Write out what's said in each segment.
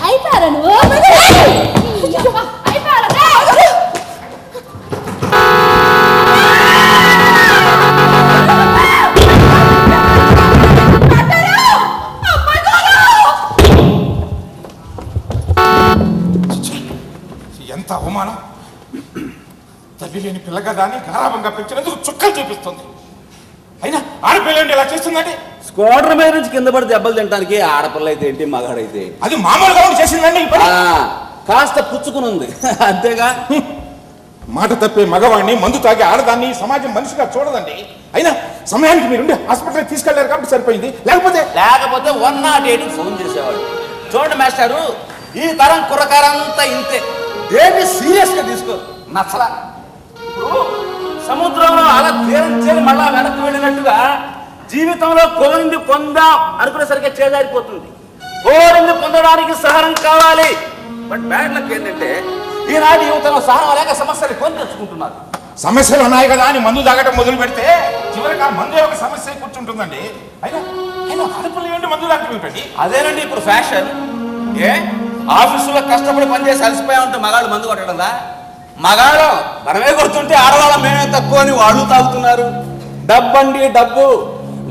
అయిపోయారా నువ్వు? ఎంత అవమానం! తల్లి లేని పిల్లగా దాన్ని గారాబంగా పెంచినందుకు చుక్కలు చూపిస్తుంది. అయినా ఆడపిల్లండి ఇలా చేస్తుందండి. స్క్వాడ్ర మీద నుంచి కింద పడి దెబ్బలు తినడానికి ఆడపిల్ల అయితే ఏంటి, మగాడైతే అది మామూలుగా చేసిందండి. కాస్త పుచ్చుకుని ఉంది అంతేగా. మాట తప్పే మగవాడిని, మందు తాగే ఆడదాన్ని సమాజం మనిషిగా చూడదండి. అయినా సమయానికి మీరుండి హాస్పిటల్కి తీసుకెళ్లారు కాబట్టి సరిపోయింది. లేకపోతే 108కి ఫోన్ చేసేవాడు. చూడండి మాస్టారు, ఈ తరం కుర్రకారంతా ఇంతే, ఏమి సీరియస్ గా తీసుకోరు. నచ్చలా. ఇప్పుడు సముద్రంలో అలా తీరం చేరి మళ్ళా వెనక్కి వెళ్ళినట్టుగా జీవితంలో కోరింది పొందాం అనుకునేసరికి చేజారిపోతుంది. కోరింది పొందడానికి సహనం కావాలి. బట్ బ్యాడ్ లక్ ఏంటంటే ఈనాటి యువతలో సహనం లేక సమస్యలు కొని తెచ్చుకుంటున్నారు. సమస్యలు ఉన్నాయి కదా అని మందు తాగటం మొదలు పెడితే చివరికి ఆ మందే ఒక సమస్య కూర్చుంటుందండి. అయినా ఆడపిల్ల ఏంటి మందు తాగటం? అదేనండి ఇప్పుడు ఫ్యాషన్. ఆఫీసులో కష్టపడి పనిచేసి అలసిపోయా ఉంటే మగాళ్ళు మందు కొట్టడంలా? మగాళ్ళు మనమే కొడుతుంటే ఆడవాళ్ళం మేమే తక్కువ అని వాళ్ళు తాగుతున్నారు. డబ్బండి డబ్బు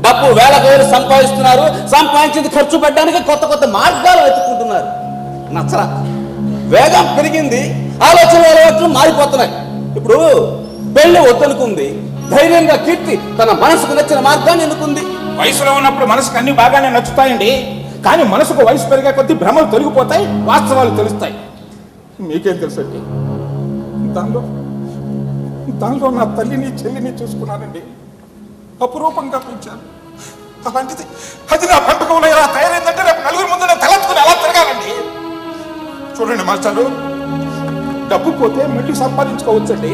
డబ్బు వేలకు వేలు సంపాదిస్తున్నారు. సంపాదించింది ఖర్చు పెట్టడానికి కొత్త కొత్త మార్గాలు వెతుక్కుంటున్నారు. నచ్చరా? వేగం పెరిగింది, ఆలోచనలు మారిపోతున్నాయి. ఇప్పుడు పెళ్లి వద్దనుకుంది, ధైర్యంగా కీర్తి తన మనసుకు నచ్చిన మార్గాన్ని ఎన్నుకుంది. వయసులో ఉన్నప్పుడు మనసుకు అన్ని బాగానే నచ్చుతాయండి. కానీ మనసుకు వయసు పెరిగే కొద్దీ భ్రమలు తొలగిపోతాయి, వాస్తవాలు తెలుస్తాయి. మీకేం తెలుసండి? దానిలో నా తల్లిని చెల్లిని చూసుకున్నానండి. అపురూపంగా పెంచాను. అలాంటిది అది నా పెంపకంలో ఎలా తయారైందంటే రేపు నలుగురు ముందు నేను తలెత్తుకుని ఎలా తిరగాలండి. చూడండి మాస్టారు, డబ్బు పోతే మళ్ళీ సంపాదించుకోవచ్చండి,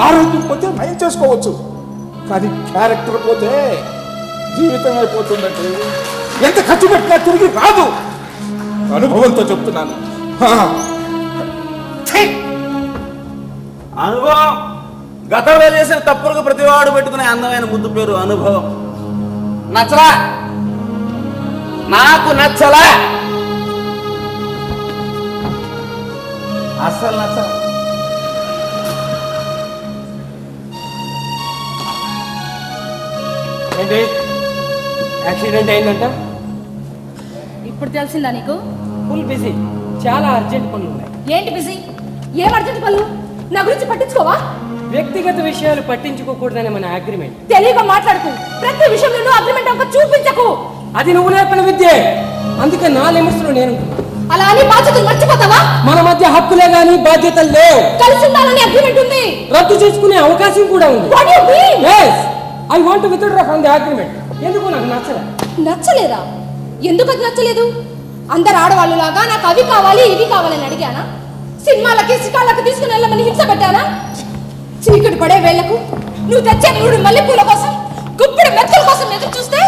ఆరోగ్యం పోతే నయం చేసుకోవచ్చు. కానీ క్యారెక్టర్ పోతే జీవితం అయిపోతుందండి. ఎంత ఖర్చు పెట్టినా తిరిగి రాదు. అనుభవంతో చెప్తున్నాను. అనుభవం. గతంలో చేసిన తప్పులకు ప్రతివాడు పెట్టుకునే అందమైన ముద్దు పేరు అనుభవం. నచ్చలా? నాకు నచ్చలా, అస్సలు నచ్చలా. ఏంటి యాక్సిడెంట్ అయిందంట? ఇప్పుడు తెలిసిందా నీకు? ఫుల్ బిజీ, చాలా అర్జెంట్ పనులు ఉన్నాయి. ఏంటి బిజీ? ఏం అర్జెంట్ పనులు? నా గురించి పట్టించుకోవా? వ్యక్తిగత విషయాలు పట్టించుకోకూడదని మన అగ్రిమెంట్. తెలియక మాట్లాడుకు. ప్రతి విషయంలో అగ్రిమెంట్ ఒక చూపించకు. అది నువ్వు నేర్పిన విద్యే, అందుకే నా లిమిట్స్ లో నేను. అలా అని బాధ్యతలు మర్చిపోతావా? మన మధ్య హక్కులే గానీ బాధ్యతలు లేవు. కలిసి ఉండాలని అగ్రిమెంట్ ఉంది. రద్దు చేసుకునే అవకాశం కూడా ఉంది. What do you mean? Yes, I want to withdraw from the agreement. ఎందుకు నాకు నచ్చలేదు. నచ్చలేదా? ఎందుకు అది నచ్చలేదు? అందరు ఆడవాళ్ళు లాగా నాకు అవి కావాలి ఇవి కావాలని అడిగానా? సినిమాలకి శిఖాలకు తీసుకుని వెళ్ళమని హింస పెట్టానా? చీకటి పడే వేళ్లకు నువ్వు తెచ్చే 3 మల్లెపూల కోసం, గుప్పిడి మెత్తల కోసం ఎదురు చూస్తే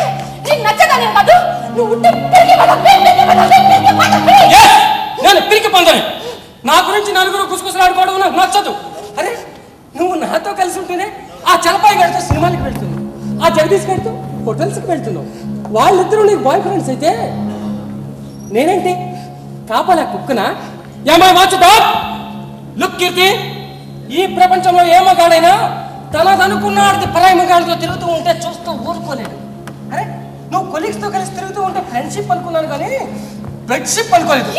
నీకు నచ్చదానే కాదు. నువ్వు నేను పిరికి పొందని నా గురించి నలుగురు కుసుకుసలాడుకోవడం నాకు నచ్చదు. అరే, నువ్వు నాతో కలిసి ఉంటేనే ఆ చలపాయి గడితో సినిమాలకు వెళ్తున్నావు, ఆ జగదీష్ గడితో హోటల్స్కి వెళ్తున్నావు. వాళ్ళిద్దరూ నీకు బాయ్ ఫ్రెండ్స్ అయితే నేనేంటి కాపలా కుక్కనా? ఏమై వాచుతా? లుక్ కీర్తి, ఈ ప్రపంచంలో ఏ మగాడైనా తనదనుకున్నాడికి పరాయి మగాడితో తిరుగుతూ ఉంటే చూస్తూ ఊరుకోలేడు. అరే, నువ్వు కొలీగ్స్ తో కలిసి తిరుగుతూ ఉంటే ఫ్రెండ్షిప్ అనుకున్నాను కానీ బెడ్షిప్ అనుకోలేదు.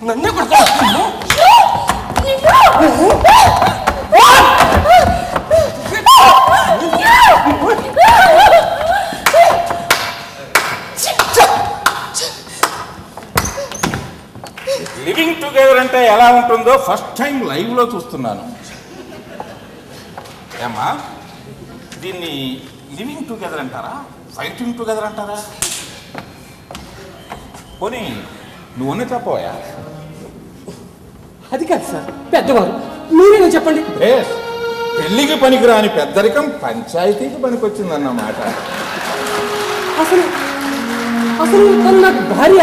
నన్నే కొడతా. లివింగ్ టుగెదర్ అంటే ఎలా ఉంటుందో ఫస్ట్ టైం లైవ్ లో చూస్తున్నాను. ఏమా, దీన్ని లివింగ్ టుగెదర్ అంటారా, ఫైటింగ్ టుగెదర్ అంటారా? పోనీ నువ్వునే చెప్పవా? అది కాదు సార్, పెద్దవారు మీరేనా చెప్పండి. పెళ్లికి పనికిరాని పెద్దరికం పంచాయతీకి పనికొచ్చిందన్నమాట. అసలు అసలు తను నాకు భార్య,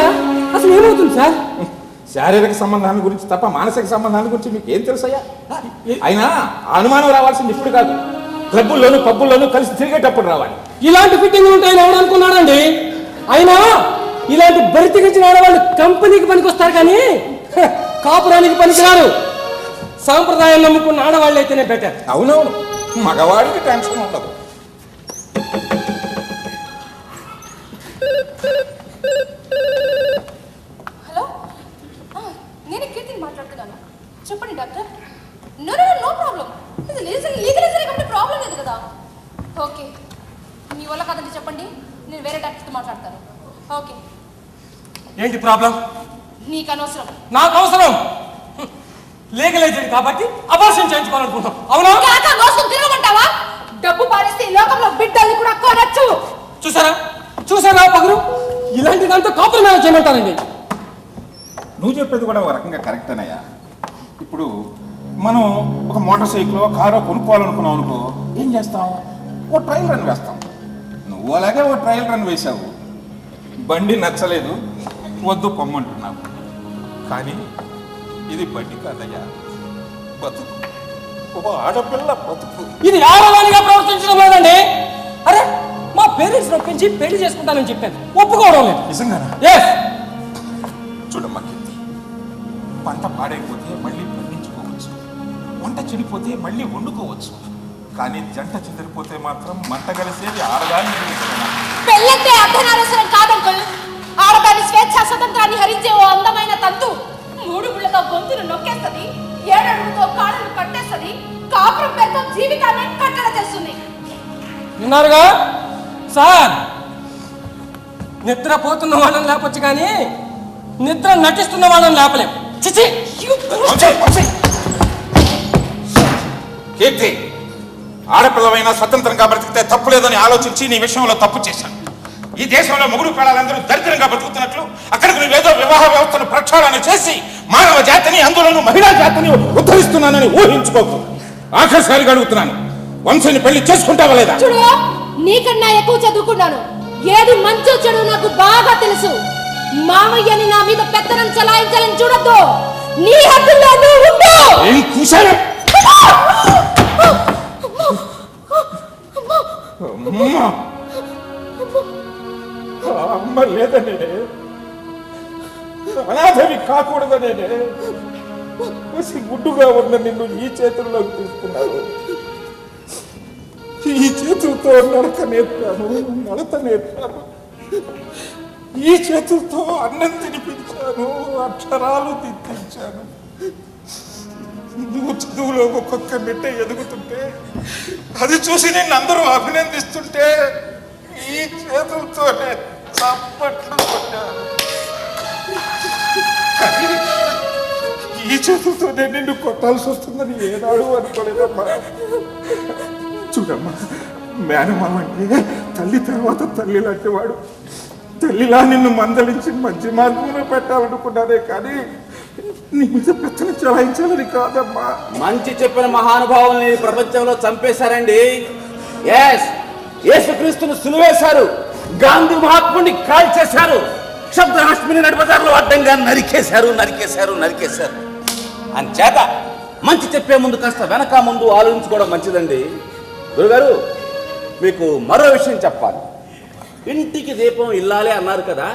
అసలు ఏమవుతుంది సార్? శారీరక సంబంధాల గురించి తప్ప మానసిక సంబంధాల గురించి మీకు ఏం తెలుసయ్యా? అయినా అనుమానం రావాల్సింది ఇప్పుడు కాదు, క్లబ్బుల్లోనూ పబ్బుల్లోనూ కలిసి తిరిగేటప్పుడు రావాలి. ఇలాంటి ఫిట్టింగ్ ఉంటాయని ఎవడు అనుకున్నాడండి? అయినా ఇలాంటి బరితికించిన ఆడవాళ్ళు కంపెనీకి పనికొస్తారు కానీ కాపురానికి పనికిరారు. సాంప్రదాయం నమ్ముకున్న ఆడవాళ్ళు అయితేనే బెటర్. అవునవును, మగవాడికి టెన్షన్ ఉండదు. హలో, నేను కీర్తిని మాట్లాడుతున్నాను. చెప్పండి డాక్టర్. No problem. ఇది లీగలైజర్ కాబట్టి ప్రాబ్లం లేదు కదా. ఓకే, మీ వల్ల కదండి చెప్పండి, నేను వేరే డాక్టర్తో మాట్లాడతాను. ఓకే. ఏంటి ప్రాబ్లం? నీకు అనవసరం. నాకు అవసరం. లీగలైజర్ కాబట్టి అబార్షన్ చేయించుకోవాలనుకుంటాం. అవునా? కాకా మోసం తిరగమంటావా? డబ్బు పారేస్తే ఈ లోకంలో బిడ్డల్ని కూడా కొనచ్చు. చూసారా పగురు? ఇలాంటి దాంతో కాంప్రమైజ్ చేయమంటారండి. నువ్వు చెప్పేది కూడా ఒక రకంగా కరెక్టేనయ్యా. ఇప్పుడు మనం ఒక మోటార్ సైకిల్ కారో కొనుక్కోవాలనుకున్నాం అనుకో, ఏం చేస్తాం? ఓ ట్రయల్ రన్ వేస్తాం. నువ్వు అలాగే ఓ ట్రయల్ రన్ వేసావు, బండి నచ్చలేదు, వద్దు పొమ్మంటున్నావు. కానీ ఇది బండి కాదయ్యా, బతుకు. ఓ ఆడపిల్ల బతుకు. ఇది ఆడవానిగా ప్రవర్తించడం లేదండి. అరే, మా పేరెంట్స్ నొప్పించి పెళ్లి చేసుకుంటానని చెప్పాను, ఒప్పుకోవడం లేదు. నిజంగానా? ఎస్. చూడమ్మా కీర్తి, పంట పాడైపోతే మళ్ళీ పండించుకోవచ్చు, వంట చెడిపోతే మళ్ళీ వండుకోవచ్చు. కానీ జంట చెదిరిపోతే మాత్రం మంట కలిసేది ఆడదాన్ని. పెళ్ళంటే అర్ధనారసరం కాదంకుల్. ఆడదాని స్వేచ్ఛ స్వతంత్రాన్ని హరించే ఓ అందమైన తంతు. 3 గుళ్ళతో గొంతును నొక్కేస్తుంది, 7 అడుగుతో కాళ్ళను కట్టేస్తుంది, కాపురం పేరుతో జీవితాన్ని కట్టడ చేస్తుంది. విన్నారుగా సార్? నిద్ర పోతున్న వాళ్ళని లేపొచ్చు కానీ నిద్ర నటిస్తున్న వాళ్ళని లేపలేం. చిచి. కీర్తి, ఆడపిల్లవైనా స్వతంత్రంగా బ్రతికితే తప్పు లేదని ఆలోచించి నీ విషయంలో తప్పు చేశాను. ఈ దేశంలో మొగుడు పిల్లలందరూ దరిద్రంగా బతుకుతున్నట్లు అక్కడికి నువ్వేదో వివాహ వ్యవస్థను ప్రక్షాళన చేసి మానవ జాతిని, అందులోనూ మహిళా జాతిని ఉద్ధరిస్తున్నానని ఊహించుకోకు. ఆఖరిసారిగా అడుగుతున్నాను, వంశని పెళ్లి చేసుకుంటావా లేదా? చూడు, నీకన్నా ఎక్కువ చదువుకున్నాను. ఏది మంచో చెడు నాకు బాగా తెలుసు. మామయ్యని నా మీద పెత్తనం చలాయించాలని చూడొద్దు. నీ హద్దుల్లో నువ్వు ఉండు. ఏం కూశాను? అమ్మ లేదనే, అనాథవి కాకూడదనే గుడ్డుగా ఉన్న నిన్ను ఈ చేతుల్లోకి తీసుకున్నారు. ఈ చేతులతో నడక నేర్పాను, నడత నేర్పాను. ఈ చేతులతో అన్నం తినిపించాను, అక్షరాలు దిద్దించాను. నువ్వు చదువులో ఒక్కొక్క మెట్ట ఎదుగుతుంటే అది చూసి నిన్ను అందరూ అభినందిస్తుంటే ఈ చేతులతోనే చప్పట్లు కొట్టాను. ఈ చేతులతోనే నిన్ను కొట్టాల్సి వస్తుందని ఏనాడు అనుకోలేదమ్మా. చూడమ్మా, మేనమామ అంటే తల్లి తర్వాత తల్లి లాంటి వాడు. తల్లిలా నిన్ను మందలించి మంచి మార్గంలో పెట్టాలనుకున్నానే కానీ నీ మీద పెత్తన చలాయించాలని కాదమ్మా. మంచి చెప్పిన మహానుభావుల్ని ప్రపంచంలో చంపేశారండి. యేసుక్రీస్తును సులువేశారు, గాంధీ మహాత్ముడిని కాల్చేశారు, శబ్దహాష్మిని నడిబజార్లో అడ్డంగా నరికేశారు. అంచేత మంచి చెప్పే ముందు కాస్త వెనక ముందు ఆలోచించుకోవడం మంచిదండి. గురుగారు, మీకు మరో విషయం చెప్పాలి. ఇంటికి దీపం ఇల్లాలే అన్నారు కదా,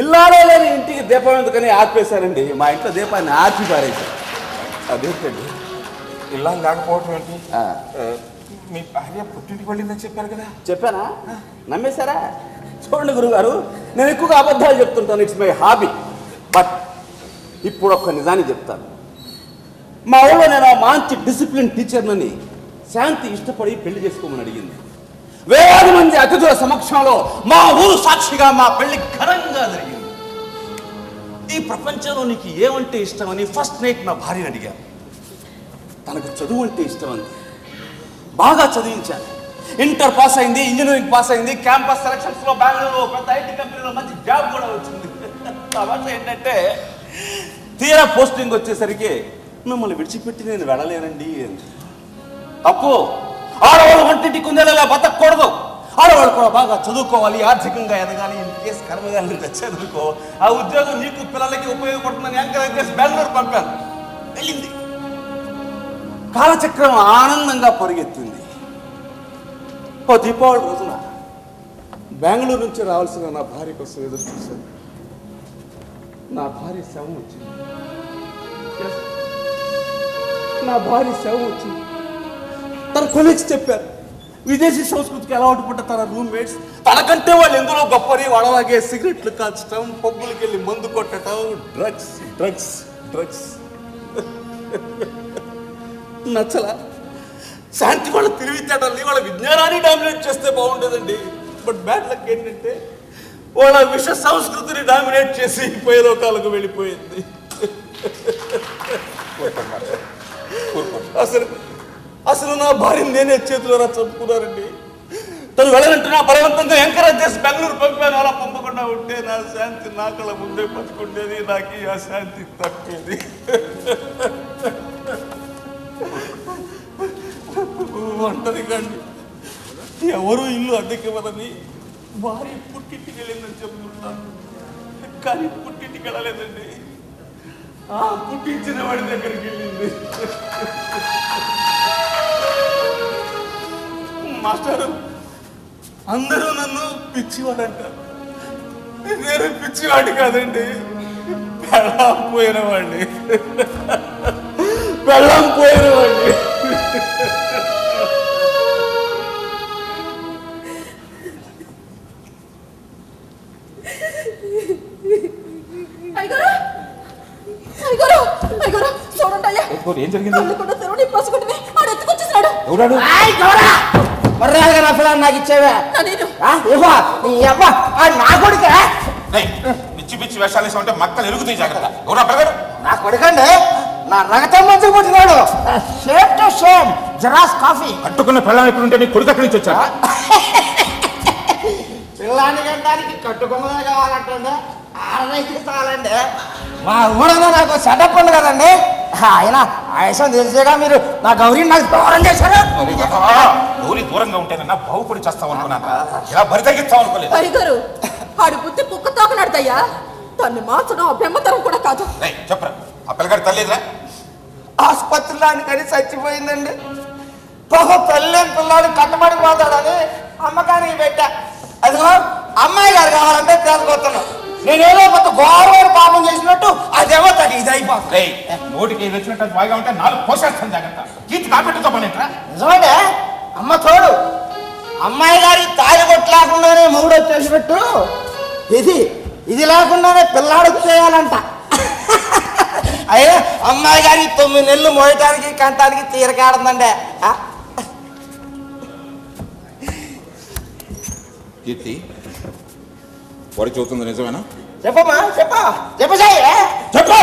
ఇల్లాలే లేని ఇంటికి దీపం ఎందుకని ఆర్పేశారండి. మా ఇంట్లో దీపాన్ని ఆర్పి పారేశారు. అదేంటండి ఇలా లేకపోవటం ఏంటి? మీ భార్య పుట్టింటికి వెళ్ళిందని చెప్పారు కదా. చెప్పానా? నమ్మేశారా? చూడండి గురుగారు, నేను ఎక్కువగా అబద్ధాలు చెప్తుంటాను, ఇట్స్ మై హాబీ. బట్ ఇప్పుడు ఒక్క నిజాన్ని చెప్తాను. మా ఊళ్ళో నేను మంచి డిసిప్లిన్ టీచర్నని శాంతి ఇష్టపడి పెళ్లి చేసుకోమని అడిగింది. వేలాది మంది అతిథుల సమక్షంలో మా ఊరు సాక్షిగా మా పెళ్లి ఘనంగా జరిగింది. ఈ ప్రపంచంలో నీకు ఏమంటే ఇష్టమని ఫస్ట్ నైట్ నా భార్యని అడిగాను. తనకు చదువు అంటే ఇష్టమంది. బాగా చదివించాను. ఇంటర్ పాస్ అయింది, ఇంజనీరింగ్ పాస్ అయింది, క్యాంపస్ సెలక్షన్స్లో బెంగళూరులో పెద్ద ఐటీ కంపెనీలో మంచి జాబ్ కూడా వచ్చింది. తర్వాత ఏంటంటే తీరా పోస్టింగ్ వచ్చేసరికి మిమ్మల్ని విడిచిపెట్టి నేను వెళ్ళలేనండి అంది. తప్పు. ఆడవాళ్ళు వంటింటి కుందేలా బతకూడదు. ఆడవాళ్ళు కూడా బాగా చదువుకోవాలి, ఆర్థికంగా ఎదగాలి. ఇన్ కేసు కర్మగాలి చదువుకో, ఆ ఉద్యోగం నీకు పిల్లలకి ఉపయోగపడుతుందని ఎంకరేజ్ చేసి బెంగళూరు పంపాను. వెళ్ళింది. కాలచక్రం ఆనందంగా పరిగెత్తింది. ఓ దీపావళి రోజున బెంగళూరు నుంచి రావాల్సిన నా భార్య కోసం ఎదురు చూశాను. నా భార్య శవం వచ్చింది. నా భార్య శవం వచ్చింది. తన కొలీగ్స్ చెప్పారు, విదేశీ సంస్కృతికి అలవాటు పడ్డ తన రూమ్మేట్స్ తనకంటే వాళ్ళు ఎందులో గొప్పని వాళ్ళలాగే సిగరెట్లు కాల్చడం, పబ్బులకి వెళ్ళి మందు కొట్టడం, డ్రగ్స్ డ్రగ్స్ డ్రగ్స్. నచ్చలా. శాంతి వాళ్ళ తెలివితేటల్ని, వాళ్ళ విజ్ఞానాన్ని డామినేట్ చేస్తే బాగుండేదండి. బట్ బ్యాడ్ లక్ ఏంటంటే వాళ్ళ విష సంస్కృతిని డామినేట్ చేసి పోయే లోకాలకు వెళ్ళిపోయింది. అసలు నా భార్యను నేనే చేతులారా చంపుకున్నారండి. తను వెళ్ళనంటే నా బలవంతంగా ఎంకరేజ్ చేసి బెంగళూరు పంపాను. అలా పంపకుండా ఉంటే నా శాంతి నా కళ్ళ ముందే బతుకుండేది. నాకు ఆ శాంతి తప్పేది. ఒంటరి కండి, ఎవరు ఇల్లు అద్దెకివ్వదని భార్య పుట్టింటికి వెళ్ళిందని చెప్తుంటాను. కానీ పుట్టింటికి వెళ్ళలేదండి, ఆ పుట్టించిన వాడి దగ్గరికి వెళ్ళింది. మాస్టారు, అందరూ నన్ను పిచ్చివాడు అంటారు. నేను పిచ్చివాడి కాదండి, పెళ్ళాం పోయిన వాడిని. పెళ్ళాం పోయిన వాడిని. ఏం జరిగింది? నాకు ఇచ్చేవా నా కొడుక పిచ్చి పిచ్చి వేషాలు వేసామంటే మక్కలు ఎరుగుతాయి. జాగ్రత్త. నా కొడుకండి, నా రగతం మంచి పుట్టినాడు. Same to same. జరాస్ కాఫీ కట్టుకున్న పిల్లలు ఎప్పుడు ఉంటే నీ కొడుకు అక్కడి నుంచి వచ్చా? పిల్లాన్ని కట్టడానికి కట్టుకున్నదే కావాలంటుండే, ఆడదైతే చాలండి. మా ఊళ్ళో నాకు సెటప్ ఉంది కదండి. ఆయన ఆయుషం తెలిసేగా మీరు నా గౌరీని నాకు దూరం చేశారు. గౌరీ దూరంగా ఉంటేనన్నా బాగుపడి చేస్తావు అనుకున్నాను, ఇలా బరి తగ్గిస్తావు అనుకోలేదు. హరిగారు, ఆడి బుద్ధి కుక్క తాకనాడదయ్యా. తన్ని మార్చడం అభ్యమతరం కూడా కాదు. చెప్పరా, ఆ పిల్లగాడి తల్లిదా? ఆసుపత్రిలో కానీ చచ్చిపోయిందండి. తల్లి పిల్లాడు కట్టబడి పోతాడని అమ్మకానికి పెట్టా. అదిగో అమ్మాయి గారు కావాలంటే తేలిపోతున్నాం. నేనేదో కొంత ఘోరమైన పాపం చేసినట్టు అదేమో తగ్గి ఇది అయిపోతుంది. నోటికి ఇది వచ్చినట్టు బాగా ఉంటే నాలుగు పోషేస్తాను. జాగ్రత్త. కీర్తి కాపెట్టుతో పనేట్రా. నిజమంటే అమ్మ తోడు. అమ్మాయి గారి తాళి కొట్టు లేకుండానే మొగుడు వచ్చేసినట్టు ఇది లేకుండానే పిల్లాడు చేయాలంట. అయినా అమ్మాయి గారి 9 నెలలు మోయటానికి కంటానికి తీరకాడుందండి. కీర్తి, వాడి చూస్తుంది నిజమేనా? చెప్పమ్మా, చెప్పు. చెప్పు.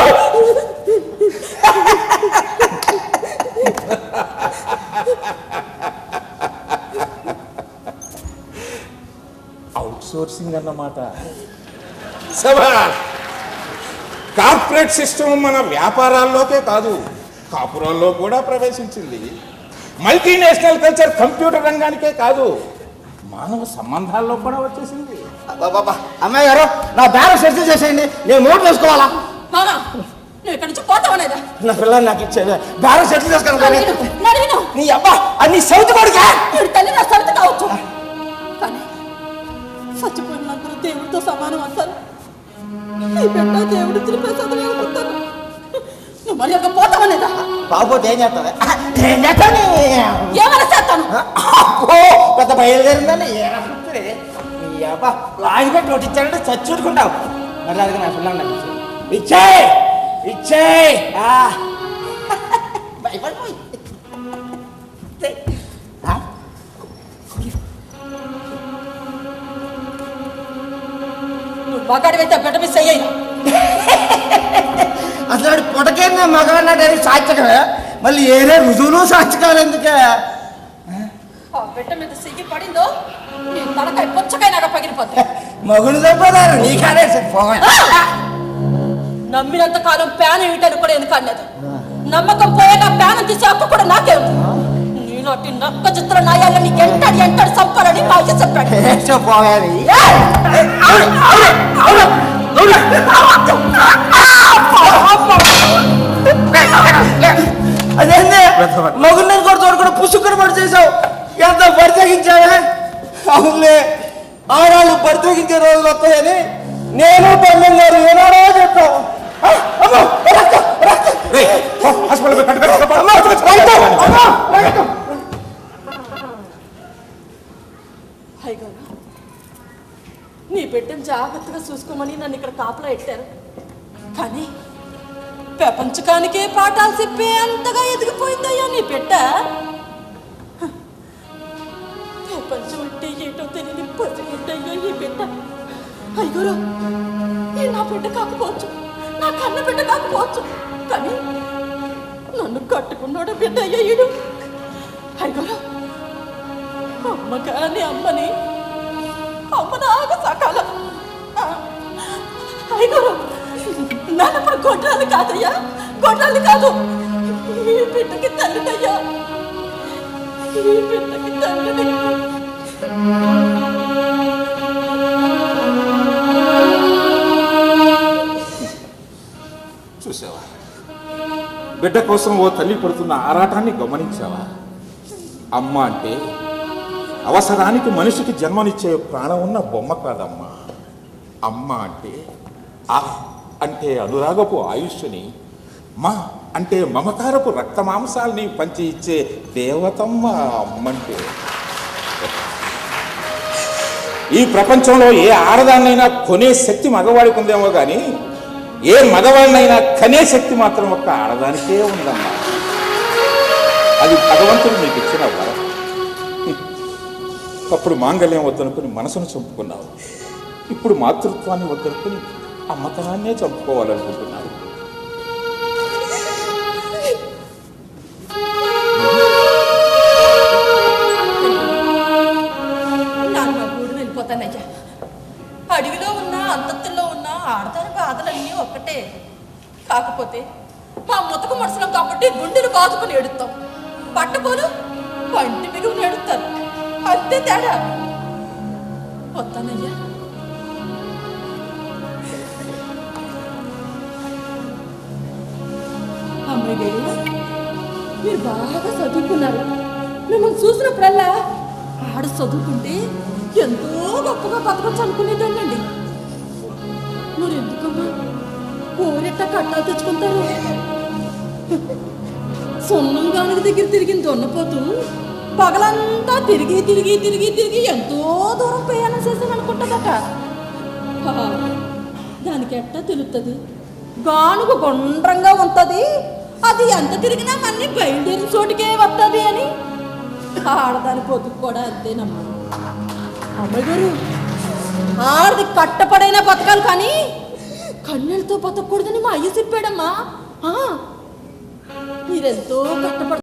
అవుట్ సోర్సింగ్ అన్నమాట. కార్పొరేట్ సిస్టమ్ మన వ్యాపారాల్లోకే కాదు, కాపురాల్లో కూడా ప్రవేశించింది. మల్టీనేషనల్ కల్చర్ కంప్యూటర్ రంగానికే కాదు, మానవ సంబంధాల్లో కూడా వచ్చేసింది. అమ్మాయి గారు, నా బ్యాలెన్స్ సెటిల్ చేసేయండి. నేను నోట్ వేసుకోవాలా? నువ్వు ఇక్కడి నుంచి పోతావనేదా? నా పిల్లలు నాకు ఇచ్చేది బ్యాలెన్స్ సెటిల్ చేసుకోవాలి. నీ అబ్బా అది నీ సౌత్ కొడుకా? తల్లి నా సౌత్ కావచ్చు, కానీ చచ్చిపోయిన అందరూ దేవుడితో సమానం అంటారు. ఈ బిడ్డ దేవుడు తిరిపేసని అనుకుంటాను. నువ్వు మరి ఒక పోతావనేదా? బాబోతే ఏం చేస్తాను? ఏం చేస్తాను? ఏమైనా చేస్తాను. పెద్ద బయలుదేరిందని నీ అబ్బా లాగి పెట్టి ఒకటి ఇచ్చాడంటే చచ్చుకుంటావు. మరి అది నా పిల్లలు నాకు ఇచ్చేయి ఇచ్చేయి. భయపడిపోయి నువ్వు మగాడివైతే బిడ్డ మిస్ అయ్యాయి. అసలు పొటకే మగవాడిని సాధ్యమే. మళ్ళీ ఏరే రుజువులు సాధ్యకాలు ఎందుకే? ఆ బిడ్డ మీద సిగ్గి పడిందో నీ తలకాయ పుచ్చకాయ నాగా పగిలిపోతుంది. మగుడు చంపదారు నీకానే నమ్మినంత కాలం ప్యాన్ ఏమిటని కూడా ఎందుకు అనలేదు. నమ్మకం పోయాక ప్యాన్ తీసే హక్కు కూడా నాకే ఉంది. నీలాంటి నక్క చిత్ర నాయాలని ఎంటాడు సంపాలని మా అయ్య చెప్పాడు. అదేంది మగుడిని కూడా పుసుకుని పడి చేసావు. ఎంత బరితెగించావే? అవునులే, ఆడాళ్ళు బరితెగించే రోజులు వస్తాయని నేను తమ్ముడు గారు ఏనాడో చెప్పావు. నీ బిడ్డను జాగ్రత్తగా చూసుకోమని నన్ను ఇక్కడ కాపలా పెట్టారు. కానీ ప్రపంచకానికే పాఠాలు చెప్పే అంతగా ఎదిగిపోయిందయ్యా నీ బిడ్డ. ప్రపంచం అంటే ఏంటో తెలియని పసిగుడ్డయ్యా ఈ బిడ్డ. అయ్యోరు, ఈ నా బిడ్డ కాకపోవచ్చు, నా కన్న బిడ్డ కాకపోవచ్చు, కానీ నన్ను కట్టుకున్నాడు బిడ్డ అయ్యా ఈడు. అయ్యోరు, అమ్మ కానీ అమ్మని అమ్మ నాకు సకాలం. అయ్యోరు, నన్ను ఇప్పుడు గొడ్రాలు కాదయ్యా, గొడ్రాలు కాదు, ఈ బిడ్డకి తల్లిదయ్యా, ఈ బిడ్డకి తల్లిని. చూసావా, బిడ్డ కోసం ఓ తల్లి పడుతున్న ఆరాటాన్ని గమనించావా? అమ్మ అంటే అవసరానికి మనిషికి జన్మనిచ్చే ప్రాణం ఉన్న బొమ్మ కాదమ్మా. అమ్మ అంటే అంటే అనురాగపు ఆయుష్ని, మా అంటే మమకారపు రక్తమాంసాల్ని పంచి ఇచ్చే దేవతమ్మ అమ్మంటే. ఈ ప్రపంచంలో ఏ ఆడదాన్నైనా కొనే శక్తి మగవాడికి ఉందేమో కానీ ఏ మగవాడినైనా కనే శక్తి మాత్రం ఒక్క ఆడదానికే ఉందమ్మా. అది భగవంతుడు మీకు ఇచ్చిన వరం. అప్పుడు మాంగళ్యం వద్దనుకుని మనసును చంపుకున్నావు, ఇప్పుడు మాతృత్వాన్ని వద్దనుకుని అమ్మతనాన్నే చంపుకోవాలనుకుంటున్నారు. వెళ్ళిపోతానయ్యా. అడవిలో ఉన్న అంతత్తుల్లో ఉన్న ఆడదాని బాధలన్నీ ఒక్కటే. కాకపోతే మా ముతక మనుషులం కాబట్టి గుండెలు బాదుకుని ఎడుతాం, పట్టపోలు పంటి మిగులు ఎడుతారు, అంతే తేడా. వస్తానయ్యా. అమ్మాయి గారు, మీరు బాగా చదువుకున్నారు. మిమ్మల్ని చూసినప్పుడల్లా ఆడ చదువుకుంటే ఎంతో గొప్పగా బతకచ్చు అనుకునేదాన్నండి. మరి ఎందుకమ్మా కోరెట్ట కట్టాలు తెచ్చుకుంటారు? సొన్నం గానుగ దగ్గర తిరిగింది దొన్నపోతూ పగలంతా తిరిగి తిరిగి తిరిగి తిరిగి ఎంతో దూరం ప్రయాణం చేశాను అనుకుంటుందట. దానికి ఎట్టా తెలుస్తుంది? గానుగ గుండ్రంగా ఉంటుంది, అది ఎంత తిరిగినా మళ్ళీ బయలుదేరిన చోటుకే వస్తుంది అని. ఆడదాని పొద్దుకు కూడా అంతేనమ్మా. అమ్మాయి గారు, ఆడది కట్టపడైనా బతకాలి కానీ కన్నెలతో బతకూడదని మా అయ్య చెప్పాడమ్మా. మీరెంతో కట్టపడ